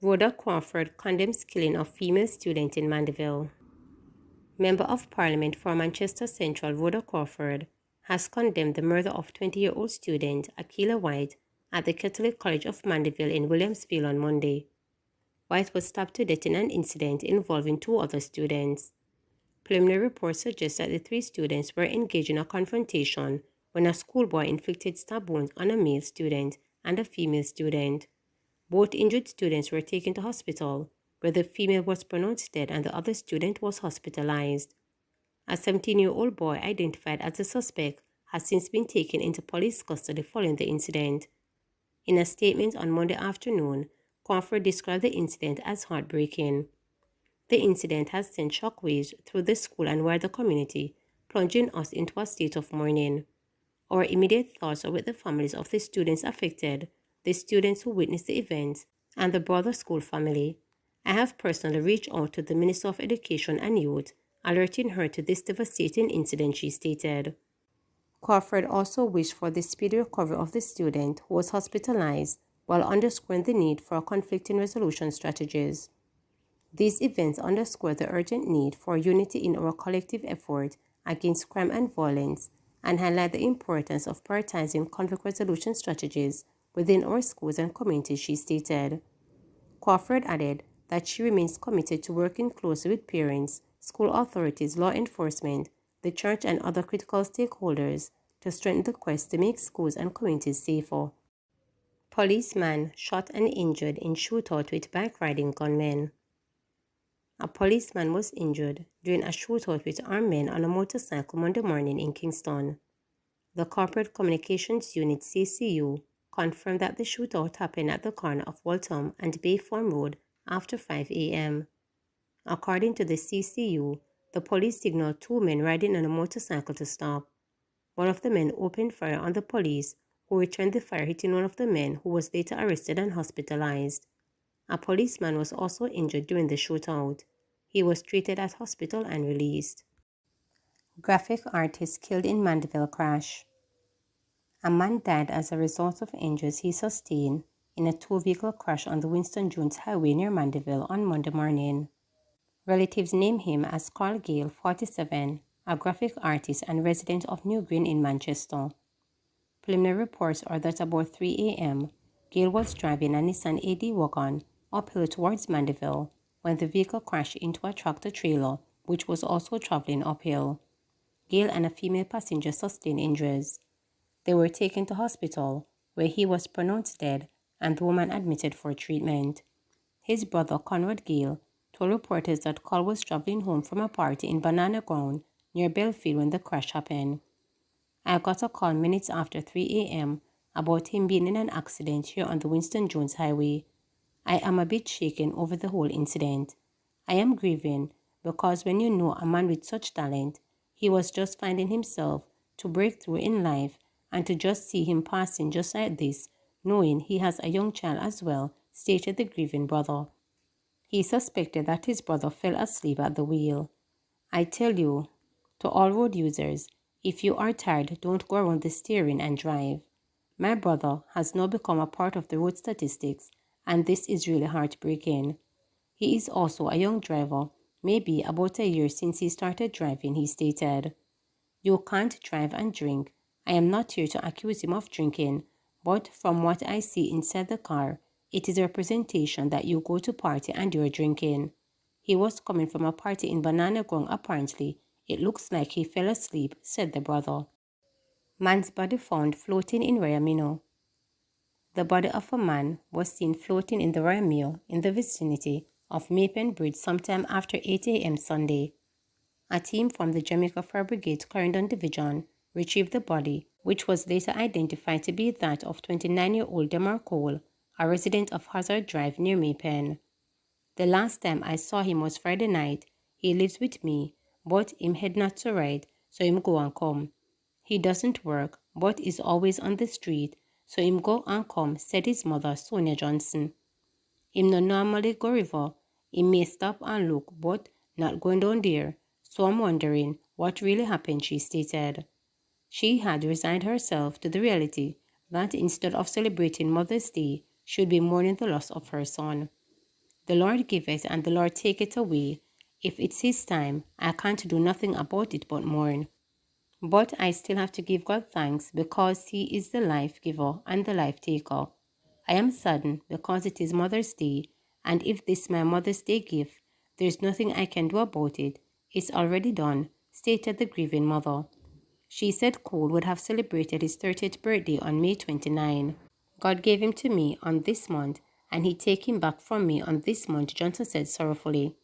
Rhoda Crawford condemns killing of female student in Manville. Member of Parliament for Manchester Central Rhoda Crawford has condemned the murder of 20-year-old student Akila White at the Catholic College of Manville in Williamsville on Monday. White was stabbed to death in an incident involving 2 other students. Preliminary reports suggest that the 3 students were engaged in a confrontation when a schoolboy inflicted stab wounds on a male student and a female student. Both injured students were taken to hospital, where the female was pronounced dead and the other student was hospitalized. A 17-year-old boy identified as the suspect has since been taken into police custody following the incident. In a statement on Monday afternoon, Crawford described the incident as heartbreaking. The incident has sent shockwaves through the school and wider community, plunging us into a state of mourning. Our immediate thoughts are with the families of the students affected, the students who witnessed the events, and the broader school family. I have personally reached out to the Minister of Education and Youth, alerting her to this devastating incident, she stated. Crawford also wished for the speedy recovery of the student who was hospitalized, while underscoring the need for conflicting resolution strategies. These events underscore the urgent need for unity in our collective effort against crime and violence and highlight the importance of prioritizing conflict resolution strategies within our schools and communities, she stated. Crawford added that she remains committed to working closely with parents, school authorities, law enforcement, the church, and other critical stakeholders to strengthen the quest to make schools and communities safer. Policeman shot and injured in shootout with bike-riding gunmen. A policeman was injured during a shootout with armed men on a motorcycle Monday morning in Kingston. The Corporate Communications Unit (CCU) confirmed that the shootout happened at the corner of Waltham and Bayfarm Road after 5 a.m. According to the CCU, the police signaled 2 men riding on a motorcycle to stop. One of the men opened fire on the police, who returned the fire, hitting one of the men, who was later arrested and hospitalized. A policeman was also injured during the shootout. He was treated at hospital and released. Graphic artist killed in Manville crash. A man died as a result of injuries he sustained in a 2-vehicle crash on the Winston Jones Highway near Manville on Monday morning. Relatives named him as Carl Gale, 47, a graphic artist and resident of New Green in Manchester. Preliminary reports are that about 3 a.m., Gale was driving a Nissan AD wagon uphill towards Manville when the vehicle crashed into a tractor-trailer which was also traveling uphill. Gale and a female passenger sustained injuries. They were taken to hospital, where he was pronounced dead and the woman admitted for treatment. His brother, Conrad Gale, told reporters that Carl was traveling home from a party in Banana Ground near Belfield when the crash happened. I got a call minutes after 3 a.m. about him being in an accident here on the Winston Jones Highway. I am a bit shaken over the whole incident. I am grieving because when you know a man with such talent, he was just finding himself to break through in life, and to just see him passing just like this, knowing he has a young child as well, stated the grieving brother. He suspected that his brother fell asleep at the wheel. I tell you, to all road users, if you are tired, don't go around the steering and drive. My brother has now become a part of the road statistics, and this is really heartbreaking. He is also a young driver, maybe about a year since he started driving, he stated. You can't drive and drink. I am not here to accuse him of drinking, but from what I see inside the car, it is a representation that you go to party and you're drinking. He was coming from a party in Banana Ground apparently. It looks like he fell asleep, said the brother. Man's body found floating in Rino. The body of a man was seen floating in the Rino in the vicinity of Mapen Bridge sometime after 8 a.m. Sunday. A team from the Jamaica Fire Brigade Clarendon Division retrieved the body, which was later identified to be that of 29-year-old Demar Cole, a resident of Hazard Drive near Maypen. The last time I saw him was Friday night. He lives with me, but him head not to ride, so him go and come. He doesn't work, but is always on the street, so him go and come, said his mother, Sonia Johnson. Him no normally go river. He may stop and look, but not going down there, So I'm wondering what really happened, she stated. She had resigned herself to the reality that instead of celebrating Mother's Day, she would be mourning the loss of her son. The Lord giveth and the Lord taketh away. If it's His time, I can't do nothing about it but mourn. But I still have to give God thanks because He is the life giver and the life taker. I am saddened because it is Mother's Day, and if this is my Mother's Day gift, there is nothing I can do about it. It's already done, stated the grieving mother. She said Cole would have celebrated his 30th birthday on May 29. God gave him to me on this month, and He take him back from me on this month, Johnson said sorrowfully.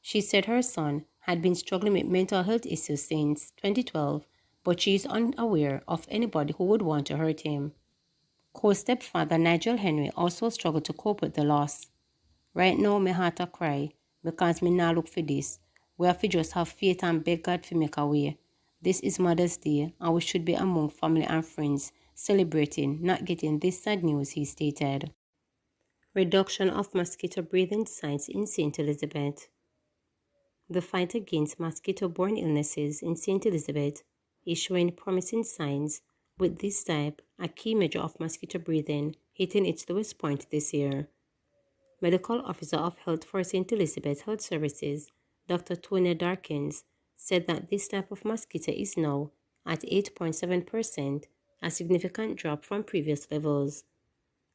She said her son had been struggling with mental health issues since 2012, but she is unaware of anybody who would want to hurt him. Co-stepfather Nigel Henry also struggled to cope with the loss. Right now, my heart a cry because me now look for this. We have to just have faith and beg God to make a way. This is Mother's Day, and we should be among family and friends, celebrating, not getting this sad news, he stated. Reduction of mosquito breathing sites in St. Elizabeth. The fight against mosquito-borne illnesses in St. Elizabeth is showing promising signs, with this type, a key measure of mosquito breathing, hitting its lowest point this year. Medical Officer of Health for St. Elizabeth Health Services, Dr. Tonya Darkins, said that this type of mosquito is now at 8.7%, a significant drop from previous levels.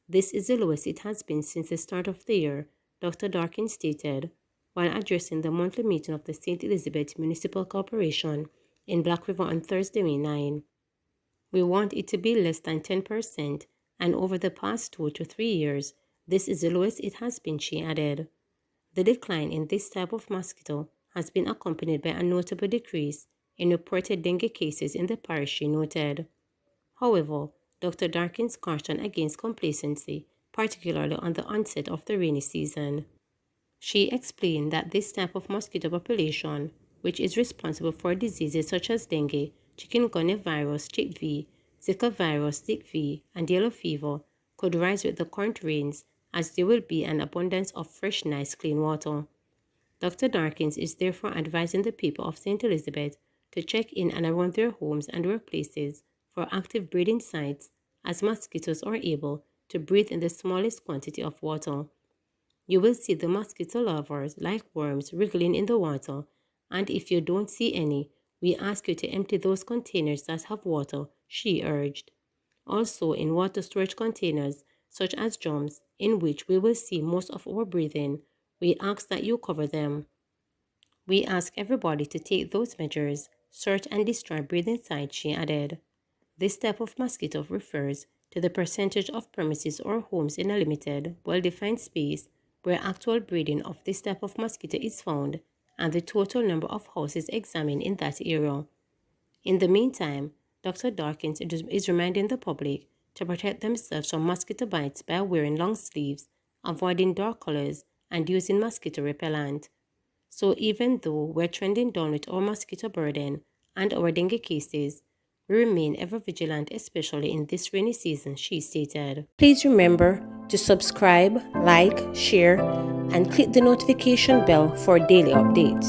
This is the lowest it has been since the start of the year, Dr. Darkins stated, while addressing the monthly meeting of the St. Elizabeth Municipal Corporation in Black River on Thursday, May 9. We want it to be less than 10%, and over the past 2 to 3 years, this is the lowest it has been, she added. The decline in this type of mosquito has been accompanied by a notable decrease in reported dengue cases in the parish, she noted. However, Dr. Darkins cautioned against complacency, particularly on the onset of the rainy season. She explained that this type of mosquito population, which is responsible for diseases such as dengue, chikungunya virus, CHIKV, Zika virus, ZIKV, and yellow fever, could rise with the current rains as there will be an abundance of fresh, nice, clean water. Dr. Darkins is therefore advising the people of St. Elizabeth to check in and around their homes and workplaces for active breeding sites, as mosquitoes are able to breathe in the smallest quantity of water. You will see the mosquito larvae, like worms, wriggling in the water, and if you don't see any, we ask you to empty those containers that have water, she urged. Also, in water storage containers, such as drums, in which we will see most of our breathing, we ask that you cover them. We ask everybody to take those measures, search and destroy breathing sites, she added. This type of mosquito refers to the percentage of premises or homes in a limited, well-defined space where actual breeding of this type of mosquito is found and the total number of houses examined in that area. In the meantime, Dr. Darkins is reminding the public to protect themselves from mosquito bites by wearing long sleeves, avoiding dark colors, and using mosquito repellent. So even though we're trending down with our mosquito burden and our dengue cases, we remain ever vigilant, especially in this rainy season, she stated. Please remember to subscribe, like, share, and click the notification bell for daily updates.